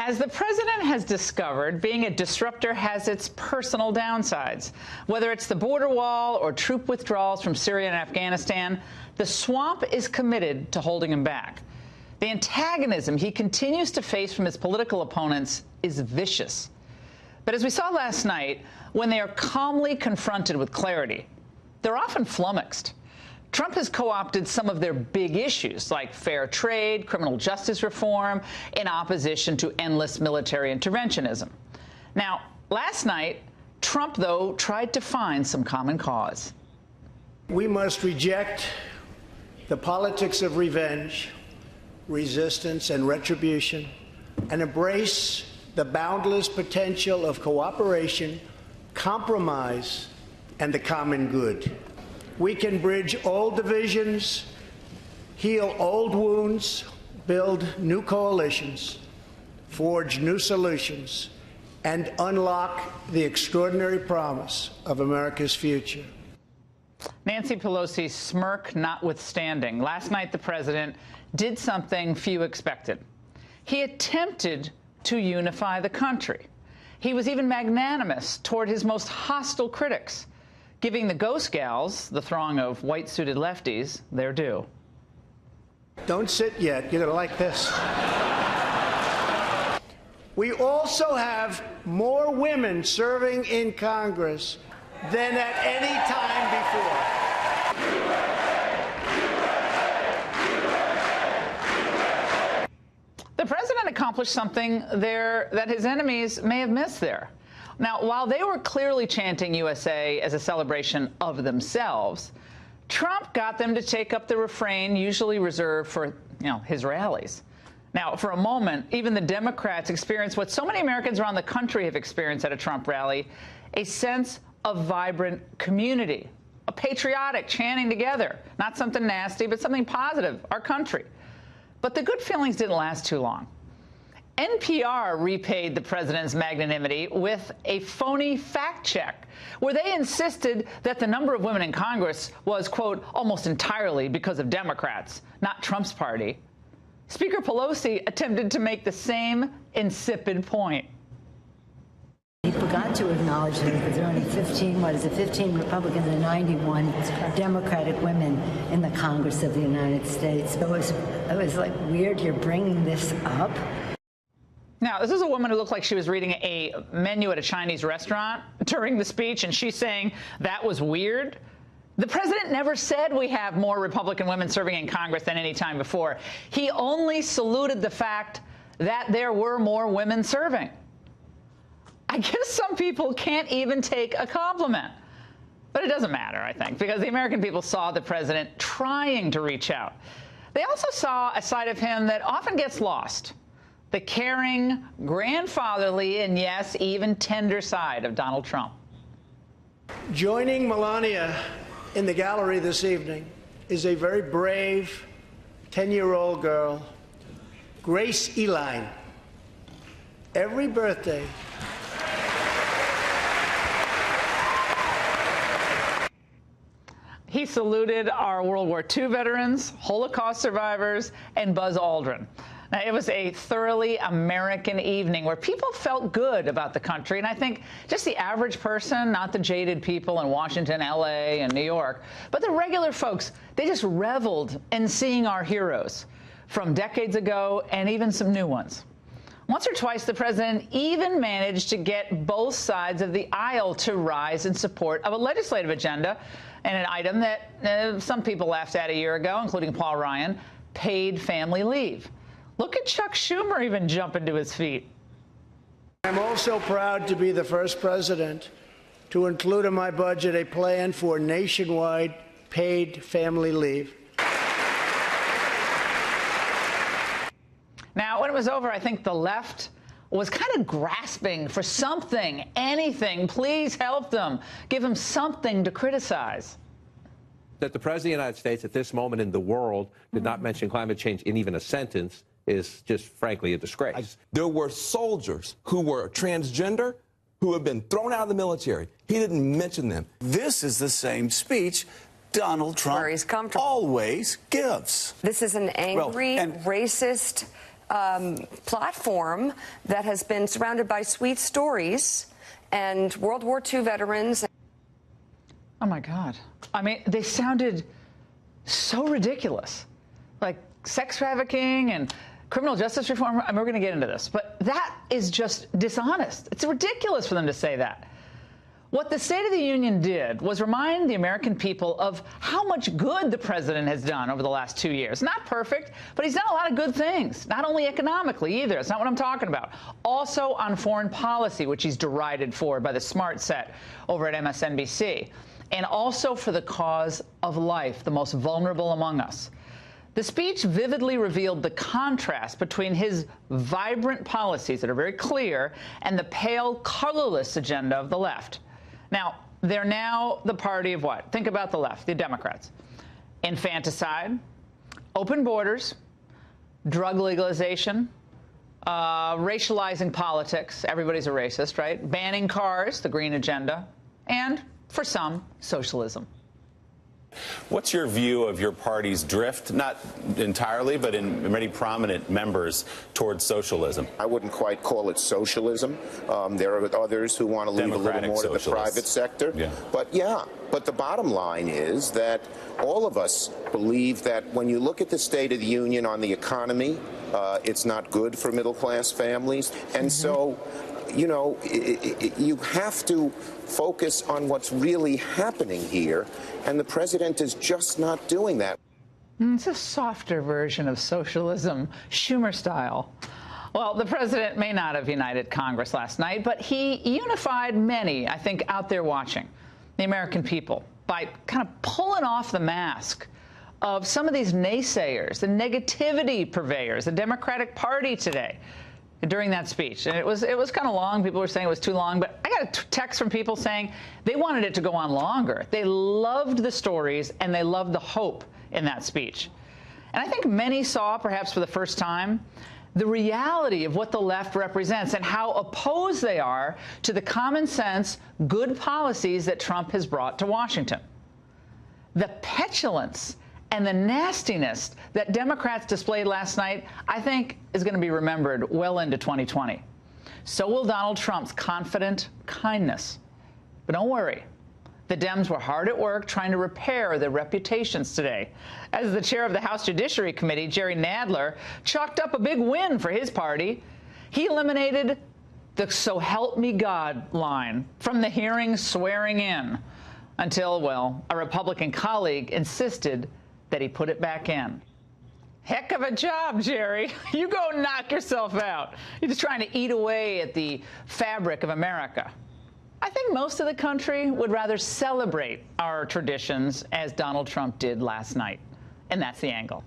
As the president has discovered, being a disruptor has its personal downsides. Whether it's the border wall or troop withdrawals from Syria and Afghanistan, the swamp is committed to holding him back. The antagonism he continues to face from his political opponents is vicious. But as we saw last night, when they are calmly confronted with clarity, they're often flummoxed. Trump has co-opted some of their big issues, like fair trade, criminal justice reform, in opposition to endless military interventionism. Now, last night, Trump, though, tried to find some common cause. We must reject the politics of revenge, resistance, and retribution, and embrace the boundless potential of cooperation, compromise, and the common good. We can bridge old divisions, heal old wounds, build new coalitions, forge new solutions, and unlock the extraordinary promise of America's future. Nancy Pelosi's smirk notwithstanding, last night the president did something few expected. He attempted to unify the country. He was even magnanimous toward his most hostile critics, giving the Ghost Gals, the throng of white-suited lefties, their due. Don't sit yet. You're going to like this. We also have more women serving in Congress than at any time before. The president accomplished something there that his enemies may have missed there. Now, while they were clearly chanting USA as a celebration of themselves, Trump got them to take up the refrain usually reserved for, his rallies. Now, for a moment, even the Democrats experienced what so many Americans around the country have experienced at a Trump rally, a sense of vibrant community, a patriotic chanting together, not something nasty, but something positive, our country. But the good feelings didn't last too long. NPR repaid the president's magnanimity with a phony fact check, where they insisted that the number of women in Congress was, quote, almost entirely because of Democrats, not Trump's party. Speaker Pelosi attempted to make the same insipid point. He forgot to acknowledge that there are only 15 Republicans and 91 Democratic women in the Congress of the United States. It was like weird you're bringing this up. Now, this is a woman who looked like she was reading a menu at a Chinese restaurant during the speech, and she's saying that was weird. The president never said we have more Republican women serving in Congress than any time before. He only saluted the fact that there were more women serving. I guess some people can't even take a compliment. But it doesn't matter, I think, because the American people saw the president trying to reach out. They also saw a side of him that often gets lost. The caring, grandfatherly, and yes, even tender side of Donald Trump. Joining Melania in the gallery this evening is a very brave 10-year-old girl, Grace Eline. Every birthday, he saluted our World War II veterans, Holocaust survivors, and Buzz Aldrin. Now, it was a thoroughly American evening where people felt good about the country, and I think just the average person, not the jaded people in Washington, L.A., and New York, but the regular folks, they just reveled in seeing our heroes from decades ago and even some new ones. Once or twice, the president even managed to get both sides of the aisle to rise in support of a legislative agenda and an item that some people laughed at a year ago, including Paul Ryan, paid family leave. Look at Chuck Schumer even jumping to his feet. I'm also proud to be the first president to include in my budget a plan for nationwide paid family leave. Now, when it was over, I think the left was kind of grasping for something, anything. Please help them. Give them something to criticize. That the President of the United States at this moment in the world did not mention climate change in even a sentence is just, frankly, a disgrace. There were soldiers who were transgender who have been thrown out of the military. He didn't mention them. This is the same speech Donald Trump always gives. This is an angry, racist, platform that has been surrounded by sweet stories and World War II veterans. Oh, my God. I mean, they sounded so ridiculous, like sex trafficking and criminal justice reform. I mean, we're going to get into this, but that is just dishonest. It's ridiculous for them to say that. What the State of the Union did was remind the American people of how much good the president has done over the last 2 years. Not perfect, but he's done a lot of good things, not only economically either. That's not what I'm talking about. Also on foreign policy, which he's derided for by the smart set over at MSNBC, and also for the cause of life, the most vulnerable among us. The speech vividly revealed the contrast between his vibrant policies that are very clear and the pale, colorless agenda of the left. Now, they're now the party of what? Think about the left, the Democrats. Infanticide, open borders, drug legalization, racializing politics. Everybody's a racist, right? Banning cars, the green agenda, and, for some, socialism. What's your view of your party's drift, not entirely, but in many prominent members, towards socialism? I wouldn't quite call it socialism. There are others who want to leave a little more to the private sector. Yeah. But the bottom line is that all of us believe that when you look at the State of the Union on the economy, it's not good for middle-class families. And so, you know, you have to focus on what's really happening here, and the president is just not doing that. It's a softer version of socialism, Schumer style. Well, the president may not have united Congress last night, but he unified many, I think, out there watching, the American people, by kind of pulling off the mask of some of these naysayers, the negativity purveyors, the Democratic Party today. During that speech. And it was kind of long. People were saying it was too long, but I got a text from people saying they wanted it to go on longer. They loved the stories and they loved the hope in that speech. And I think many saw, perhaps for the first time, the reality of what the left represents and how opposed they are to the common sense, good policies that Trump has brought to Washington. The petulance and the nastiness that Democrats displayed last night, I think, is going to be remembered well into 2020. So will Donald Trump's confident kindness. But don't worry. The Dems were hard at work trying to repair their reputations today. As the chair of the House Judiciary Committee, Jerry Nadler, chalked up a big win for his party. He eliminated the "so help me God" line from the hearing swearing in until, well, a Republican colleague insisted that he put it back in. Heck of a job, Jerry. You go knock yourself out. You're just trying to eat away at the fabric of America. I think most of the country would rather celebrate our traditions as Donald Trump did last night. And that's the angle.